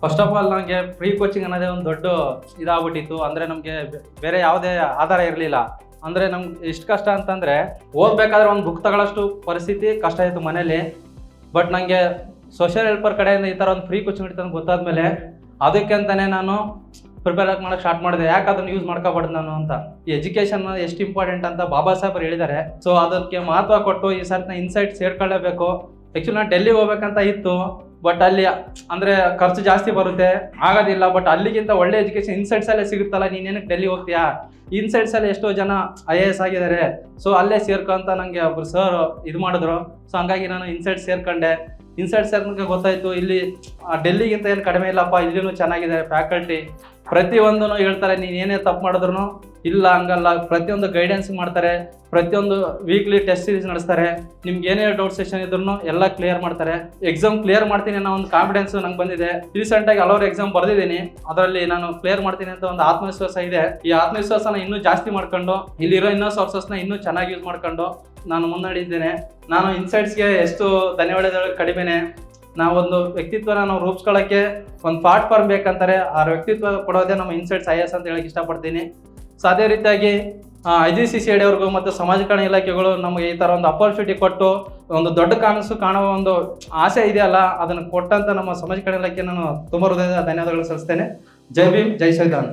First of all ನನಗೆ free coaching ಅನ್ನೋದೇ ಒಂದು ದೊಡ್ಡ ಇದಾಗ್ಬಿಟ್ಟಿತ್ತು. ಅಂದರೆ ನಮಗೆ ಬೇರೆ ಯಾವುದೇ ಆಧಾರ ಇರಲಿಲ್ಲ. ಅಂದರೆ ನಮ್ಗೆ ಎಷ್ಟು ಕಷ್ಟ ಅಂತಂದರೆ ಓದಬೇಕಾದ್ರೆ ಒಂದು ಬುಕ್ ತಗೊಳ್ಳೋಷ್ಟು ಪರಿಸ್ಥಿತಿ ಕಷ್ಟ ಇತ್ತು ಮನೇಲಿ. ಬಟ್ ನನಗೆ ಸೋಷಿಯಲ್ ಹೆಲ್ಪರ್ ಕಡೆಯಿಂದ ಈ ಥರ ಒಂದು ಫ್ರೀ ಕೋಚಿಂಗ್ ಇರ್ತಂತ ಗೊತ್ತಾದ್ಮೇಲೆ ಅದಕ್ಕೆ ಅಂತಲೇ ನಾನು ಪ್ರಿಪೇರ್ ಮಾಡೋಕ್ಕೆ ಸ್ಟಾರ್ಟ್ ಮಾಡಿದೆ. ಯಾಕೆ ಅದನ್ನು ಯೂಸ್ ಮಾಡ್ಕೋಬಾರ್ದು ನಾನು ಅಂತ. ಈ ಎಜುಕೇಷನ್ ಎಷ್ಟು ಇಂಪಾರ್ಟೆಂಟ್ ಅಂತ ಬಾಬಾ ಸಾಹೇಬರು ಹೇಳಿದ್ದಾರೆ. ಸೊ ಅದಕ್ಕೆ ಮಹತ್ವ ಕೊಟ್ಟು ಈ ಸರ್ತಿ ಇನ್ಸೈಟ್ ಸೇರ್ಕೊಳ್ಳೇಬೇಕು. ಆ್ಯಕ್ಚುಲಿ ನಾನು ಡೆಲ್ಲಿಗೆ ಹೋಗ್ಬೇಕಂತ ಇತ್ತು, ಬಟ್ ಅಲ್ಲಿ ಅಂದರೆ ಖರ್ಚು ಜಾಸ್ತಿ ಬರುತ್ತೆ, ಆಗೋದಿಲ್ಲ. ಬಟ್ ಅಲ್ಲಿಗಿಂತ ಒಳ್ಳೆ ಎಜುಕೇಷನ್ ಇನ್ಸೈಟ್ಸಲ್ಲೇ ಸಿಗುತ್ತಲ್ಲ, ನೀನೇನಕ್ಕೆ ಡೆಲ್ಲಿ ಹೋಗ್ತೀಯಾ? ಇನ್ಸೈಟ್ಸಲ್ಲಿ ಎಷ್ಟೋ ಜನ IAS ಆಗಿದ್ದಾರೆ, ಸೊ ಅಲ್ಲೇ ಸೇರ್ಕೊ ಅಂತ ನನಗೆ ಒಬ್ಬರು ಸರ್ ಇದು ಮಾಡಿದ್ರು. ಸೊ ಹಂಗಾಗಿ ನಾನು ಇನ್ಸೈಟ್ ಸೇರ್ಕೊಂಡೆ. ಇನ್ಸೈಟ್ ಸೇರ್ಕೊಂಡ್ರೆ ಗೊತ್ತಾಯಿತು ಇಲ್ಲಿ ಡೆಲ್ಲಿಗಿಂತ ಏನು ಕಡಿಮೆ ಇಲ್ಲಪ್ಪ, ಇಲ್ಲಿನೂ ಚೆನ್ನಾಗಿದೆ. ಫ್ಯಾಕಲ್ಟಿ ಪ್ರತಿಯೊಂದೂ ಹೇಳ್ತಾರೆ, ನೀನು ಏನೇ ತಪ್ಪು ಮಾಡಿದ್ರು ಇಲ್ಲ ಹಂಗಲ್ಲ, ಪ್ರತಿಯೊಂದು ಗೈಡೆನ್ಸ್ ಮಾಡ್ತಾರೆ, ಪ್ರತಿಯೊಂದು ವೀಕ್ಲಿ ಟೆಸ್ಟ್ ಸೀರೀಸ್ ನಡೆಸ್ತಾರೆ. ನಿಮ್ಗೆ ಏನೇ ಡೌಟ್ ಸೆಷನ್ ಇದ್ರೂ ಎಲ್ಲ ಕ್ಲಿಯರ್ ಮಾಡ್ತಾರೆ. ಎಕ್ಸಾಮ್ ಕ್ಲಿಯರ್ ಮಾಡ್ತೀನಿ ಅನ್ನೋ ಒಂದು ಕಾನ್ಫಿಡೆನ್ಸ್ ನಂಗೆ ಬಂದಿದೆ. ರೀಸೆಂಟಾಗಿ ಹಲವಾರು ಎಕ್ಸಾಮ್ ಬರೆದಿದ್ದೀನಿ, ಅದರಲ್ಲಿ ನಾನು ಕ್ಲಿಯರ್ ಮಾಡ್ತೀನಿ ಅಂತ ಒಂದು ಆತ್ಮವಿಶ್ವಾಸ ಇದೆ. ಈ ಆತ್ಮವಿಶ್ವಾಸನ ಇನ್ನೂ ಜಾಸ್ತಿ ಮಾಡ್ಕೊಂಡು ಇಲ್ಲಿರೋ ಇನ್ನೂ ಸೋರ್ಸಸ್ನ ಇನ್ನೂ ಚೆನ್ನಾಗಿ ಯೂಸ್ ಮಾಡ್ಕೊಂಡು ನಾನು ಮುನ್ನಡೆದಿದ್ದೇನೆ. ನಾನು ಇನ್ಸೈಟ್ಸ್ಗೆ ಎಷ್ಟು ಧನ್ಯವಾದಗಳು ಕಡಿಮೆನೆ. ನಾವೊಂದು ವ್ಯಕ್ತಿತ್ವನ ನಾವು ರೂಪಿಸ್ಕೊಳ್ಳೋಕ್ಕೆ ಒಂದು ಪ್ಲಾಟ್ಫಾರ್ಮ್ ಬೇಕಂತಾರೆ, ಆ ವ್ಯಕ್ತಿತ್ವ ಕೊಡೋದೇ ನಮ್ಮ ಇನ್ಸೈಟ್ಸ್ IAS ಅಂತ ಹೇಳಕ್ಕೆ ಇಷ್ಟಪಡ್ತೀನಿ. ಸೊ ಅದೇ ರೀತಿಯಾಗಿ IGCCED ಅವ್ರಿಗೂ ಮತ್ತು ಸಮಾಜ ಕಲ್ಯಾಣ ಇಲಾಖೆಗಳು ನಮಗೆ ಈ ಥರ ಒಂದು ಅಪರ್ಚುನಿಟಿ ಕೊಟ್ಟು ಒಂದು ದೊಡ್ಡ ಕನಸು ಕಾಣುವ ಒಂದು ಆಸೆ ಇದೆಯಲ್ಲ, ಅದನ್ನು ಕೊಟ್ಟಂತ ನಮ್ಮ ಸಮಾಜ ಕಲ್ಯಾಣ ಇಲಾಖೆ ನಾನು ತುಂಬ ಹೃದಯದ ಧನ್ಯವಾದಗಳು ಸಲ್ಲಿಸ್ತೇನೆ. ಜೈ ಭೀಮ್, ಜೈ ಸಂವಿಧಾನ.